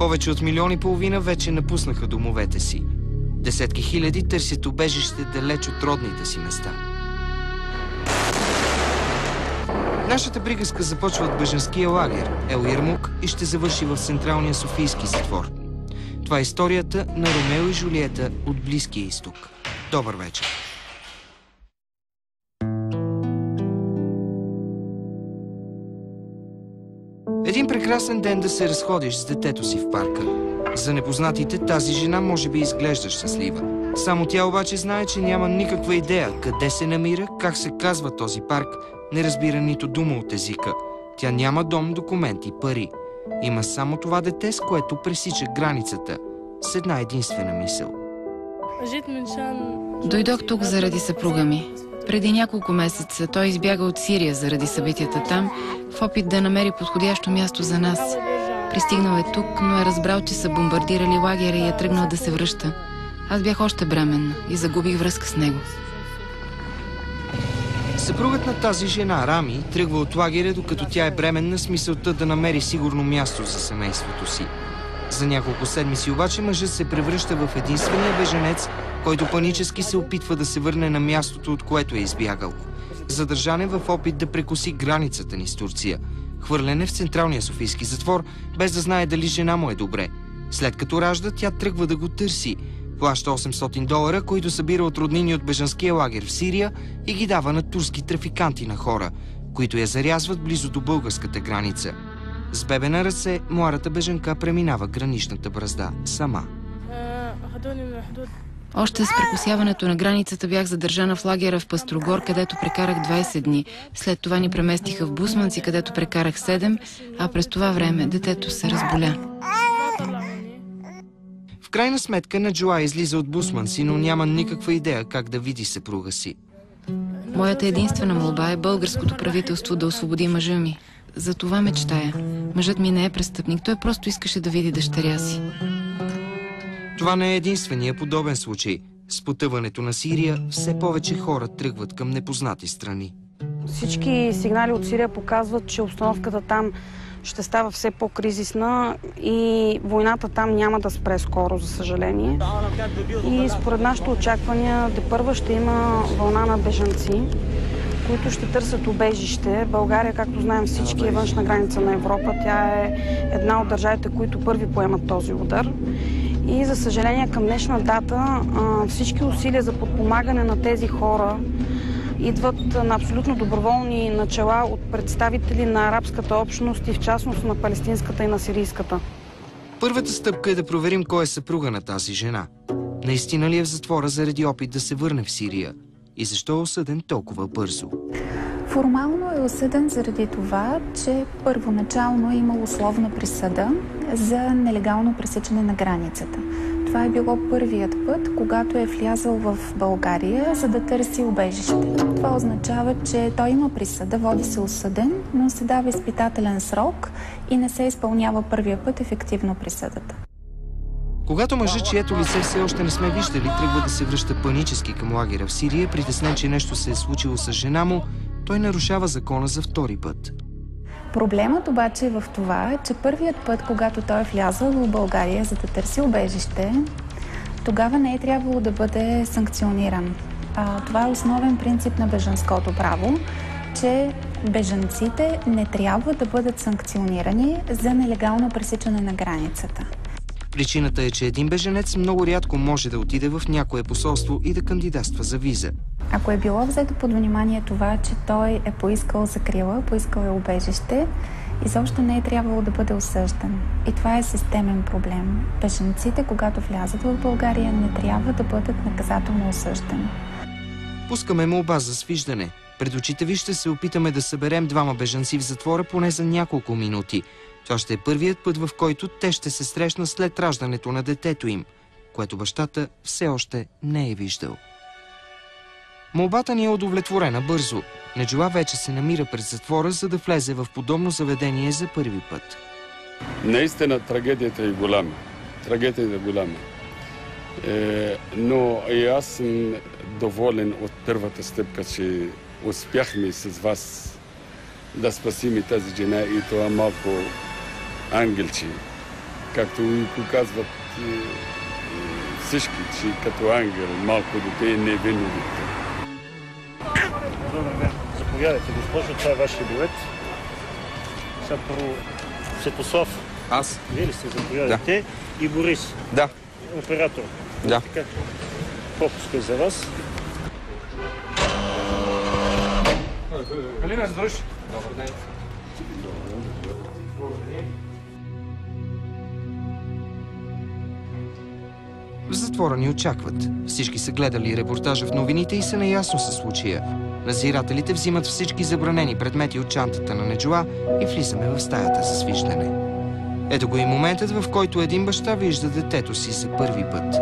Повече от 1,5 милиона вече напуснаха домовете си. Десетки хиляди търсят убежище далеч от родните си места. Нашата приказка започва от бежанския лагер Ел Ярмук и ще завърши в Централния софийски затвор. Това е историята на Ромео и Жулиета от Близкия изток. Добър вечер! Един прекрасен ден да се разходиш с детето си в парка. За непознатите тази жена може би изглежда щастлива. Само тя обаче знае, че няма никаква идея къде се намира, как се казва този парк, не разбира нито дума от езика. Тя няма дом, документи, пари. Има само това дете, с което пресича границата, с една единствена мисъл. Дойдох тук заради съпруга ми. Преди няколко месеца той избяга от Сирия заради събитията там, в опит да намери подходящо място за нас. Пристигнал е тук, но е разбрал, че са бомбардирали лагера и е тръгнал да се връща. Аз бях още бременна и загубих връзка с него. Съпругът на тази жена, Рами, тръгва от лагеря, докато тя е бременна с мисълта да намери сигурно място за семейството си. За няколко седмици обаче мъжът се превръща в единствения бежанец, който панически се опитва да се върне на мястото, от което е избягал. Задържан е в опит да прекоси границата ни с Турция. Хвърлен е в Централния софийски затвор, без да знае дали жена му е добре. След като ражда, тя тръгва да го търси. Плаща $800, които събира от роднини от бежанския лагер в Сирия и ги дава на турски трафиканти на хора, които я зарязват близо до българската граница. С бебе на ръце, младата бежанка преминава граничната бразда сама. Още с прекосяването на границата бях задържана в лагера в Пъстрогор, където прекарах 20 дни. След това ни преместиха в Бусманци, където прекарах 7, а през това време детето се разболя. В крайна сметка Наджуа излиза от Бусманци, но няма никаква идея как да види съпруга си. Моята единствена молба е българското правителство да освободи мъжа ми. За това мечтая. Мъжът ми не е престъпник, той просто искаше да види дъщеря си. Това не е единствения подобен случай. С потъването на Сирия все повече хора тръгват към непознати страни. Всички сигнали от Сирия показват, че обстановката там ще става все по-кризисна и войната там няма да спре скоро, за съжаление. И според нашите очаквания, тепърва ще има вълна на бежанци, които ще търсят убежище. България, както знаем всички, е външна граница на Европа. Тя е една от държавите, които първи поемат този удар. И за съжаление към днешна дата всички усилия за подпомагане на тези хора идват на абсолютно доброволни начала от представители на арабската общност и в частност на палестинската и на сирийската. Първата стъпка е да проверим кой е съпруга на тази жена. Наистина ли е в затвора заради опит да се върне в Сирия? И защо е осъден толкова бързо? Формално е осъден заради това, че първоначално е имал условна присъда за нелегално пресичане на границата. Това е било първият път, когато е влязъл в България, за да търси убежище. Това означава, че той има присъда, води се осъден, но се дава изпитателен срок и не се изпълнява първия път ефективно присъдата. Когато мъжът, чието лице все още не сме виждали, тръгва да се връща панически към лагера в Сирия, притеснен, че нещо се е случило с жена му, той нарушава закона за втори път. Проблемът обаче е в това, че първият път, когато той е влязъл в България, за да търси убежище, тогава не е трябвало да бъде санкциониран. Това е основен принцип на бежанското право, че бежанците не трябва да бъдат санкционирани за нелегално пресичане на границата. Причината е, че един беженец много рядко може да отиде в някое посолство и да кандидатства за виза. Ако е било взето под внимание това, че той е поискал закрила, поискал е убежище, изобщо не е трябвало да бъде осъждан. И това е системен проблем. Бежанците, когато влязат в България, не трябва да бъдат наказателно осъждани. Пускаме молба за свиждане. Пред очите ви ще се опитаме да съберем двама бежанци в затвора поне за няколко минути. Това ще е първият път, в който те ще се срещнат след раждането на детето им, което бащата все още не е виждал. Молбата ни е удовлетворена бързо. Наджуа вече се намира пред затвора, за да влезе в подобно заведение за първи път. Наистина трагедията е голяма. Трагедията е голяма. Но и аз съм доволен от първата стъпка, че успяхме с вас да спасим и тази жена и това малко ангелче. както ми показват всички, че като ангел, малко дете е невинно дете. Добър ден. Заповядайте, госпожо, това е вашия билет. Сега първо Светослав. Аз? Вие ли сте? Заповядайте. Да. И Борис. Да. Оператор. Да. Така, попуска за вас. Калина, здравиш? Добър ден. В затвора ни очакват. Всички са гледали репортажа в новините и са наясно със случая. Надзирателите взимат всички забранени предмети от чантата на Неджуа и влизаме в стаята за свиждане. Ето го и моментът, в който един баща вижда детето си за първи път.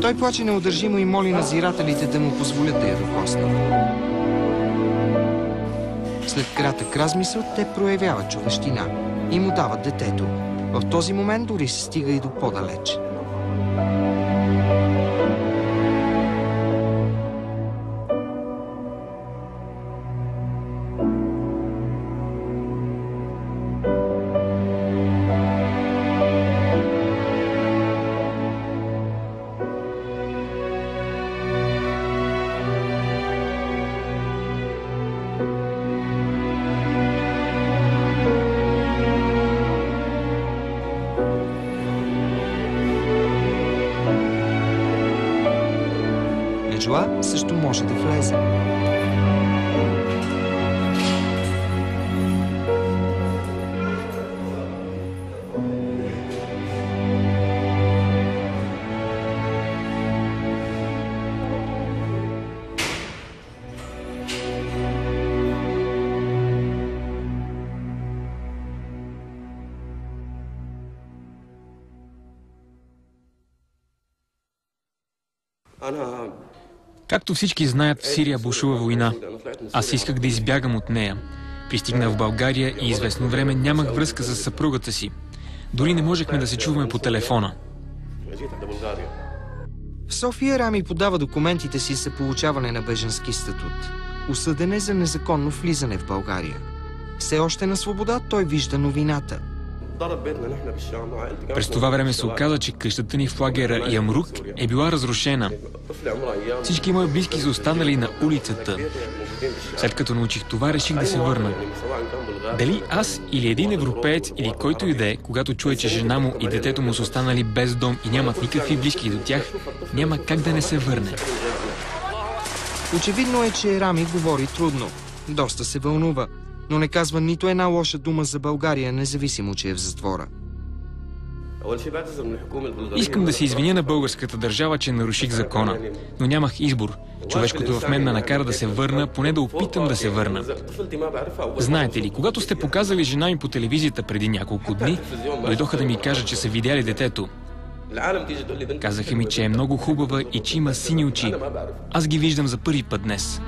Той плаче неудържимо и моли надзирателите да му позволят да я докоснат. След кратък размисъл, те проявяват човещина и му дават детето. В този момент дори се стига и до по-далеч. Неджуа също може да влезе. Както всички знаят, в Сирия бушува война. Аз исках да избягам от нея. Пристигнах в България и известно време нямах връзка с съпругата си. Дори не можехме да се чуваме по телефона. В София Рами подава документите си за получаване на бежански статут. Осъден е за незаконно влизане в България. Все още на свобода той вижда новината. През това време се оказа, че къщата ни в лагера Ямрук е била разрушена. Всички мои близки са останали на улицата. След като научих това, реших да се върна. Дали аз или един европеец или който и да е, когато чуе, че жена му и детето му са останали без дом и нямат никакви близки до тях, няма как да не се върне. Очевидно е, че Рами говори трудно. Доста се вълнува, но не казва нито една лоша дума за България, независимо, че е в затвора. Искам да се извиня на българската държава, че наруших закона, но нямах избор. Човешкото в мен ме накара да се върна, поне да опитам да се върна. Знаете ли, когато сте показали жена ми по телевизията преди няколко дни, дойдоха да ми кажат, че са видяли детето. Казаха ми, че е много хубава и че има сини очи. Аз ги виждам за първи път днес.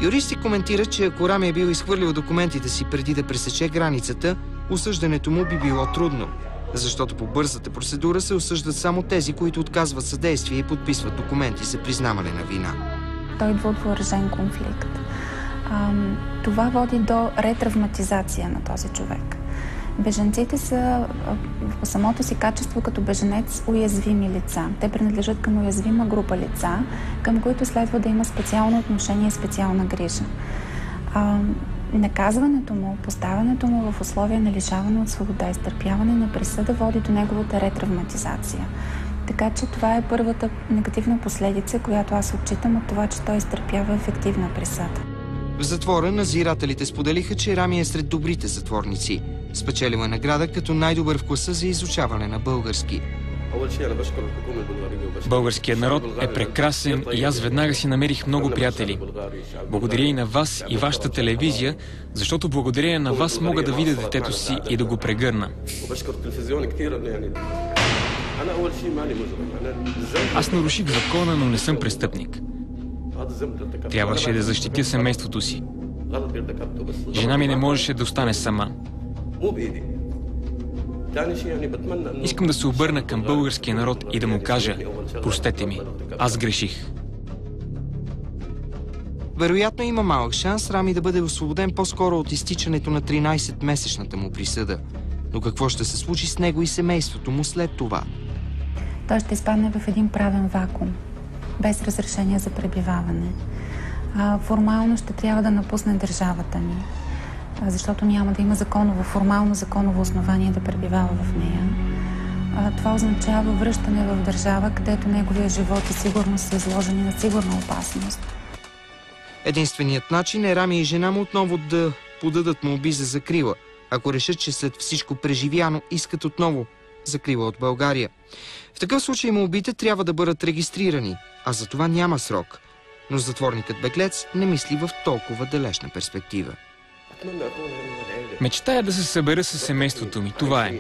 Юристи коментират, че ако Рами е бил изхвърлил документите си преди да пресече границата, осъждането му би било трудно, защото по бързата процедура се осъждат само тези, които отказват съдействие и подписват документи за признаване на вина. Той идва от въоръжен конфликт. Това води до ретравматизация на този човек. Бежанците са по самото си качество като бежанец уязвими лица. Те принадлежат към уязвима група лица, към които следва да има специално отношение и специална грижа. Наказването му, поставянето му в условия на лишаване от свобода и изтърпяване на присъда води до неговата ретравматизация. Така че това е първата негативна последица, която аз отчитам от това, че той изтърпява ефективна присъда. В затвора надзирателите споделиха, че Рами е сред добрите затворници. Спечелил е награда като най-добър в класа за изучаване на български. Българският народ е прекрасен и аз веднага си намерих много приятели. Благодаря и на вас и вашата телевизия, защото благодарение на вас мога да видя детето си и да го прегърна. Аз наруших закона, но не съм престъпник. Трябваше да защитя семейството си. Жена ми не можеше да остане сама. Искам да се обърна към българския народ и да му кажа: простете ми, аз греших. Вероятно има малък шанс Рами да бъде освободен по-скоро от изтичането на 13-месечната му присъда. Но какво ще се случи с него и семейството му след това? Той ще изпадне в един правен вакуум, без разрешение за пребиваване. Формално ще трябва да напусне държавата ни, защото няма да има формално законово основание да пребивава в нея. Това означава връщане в държава, където неговия живот и сигурност са изложени на сигурна опасност. Единственият начин е Рами и жена му отново да подадат молби за закрила, ако решат, че след всичко преживяно искат отново закрила от България. В такъв случай молбите трябва да бъдат регистрирани, а за това няма срок. Но затворникът беглец не мисли в толкова далечна перспектива. Мечтая да се събера с семейството ми, това е.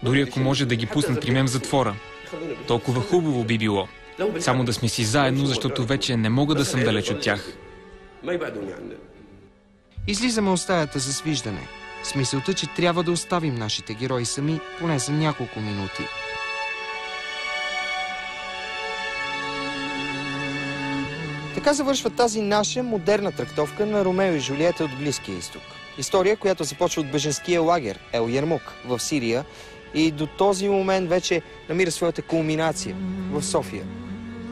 Дори ако може да ги пуснат при мен в затвора. Толкова хубаво би било. Само да сме си заедно, защото вече не мога да съм далеч от тях. Излизаме от стаята за свиждане. С мисълта, че трябва да оставим нашите герои сами, поне за няколко минути. Така завършва тази наша модерна трактовка на Ромео и Жулиета от Близкия изток. История, която започва от бежанския лагер Ел Ярмук в Сирия и до този момент вече намира своята кулминация в София,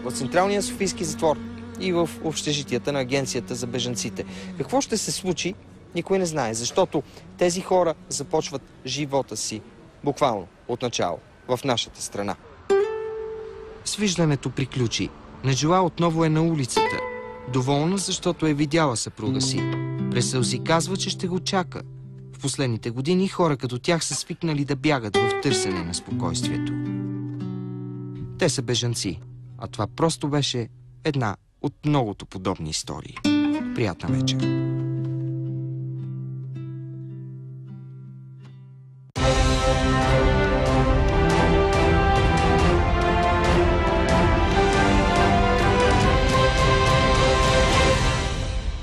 в Централния софийски затвор и в общежитията на Агенцията за бежанците. Какво ще се случи, никой не знае, защото тези хора започват живота си буквално от начало в нашата страна. Свиждането приключи. Неджела отново е на улицата. Доволна, защото е видяла съпруга си. През сълзи казва, че ще го чака. В последните години хора като тях са свикнали да бягат в търсене на спокойствието. Те са бежанци, а това просто беше една от многото подобни истории. Приятна вечер!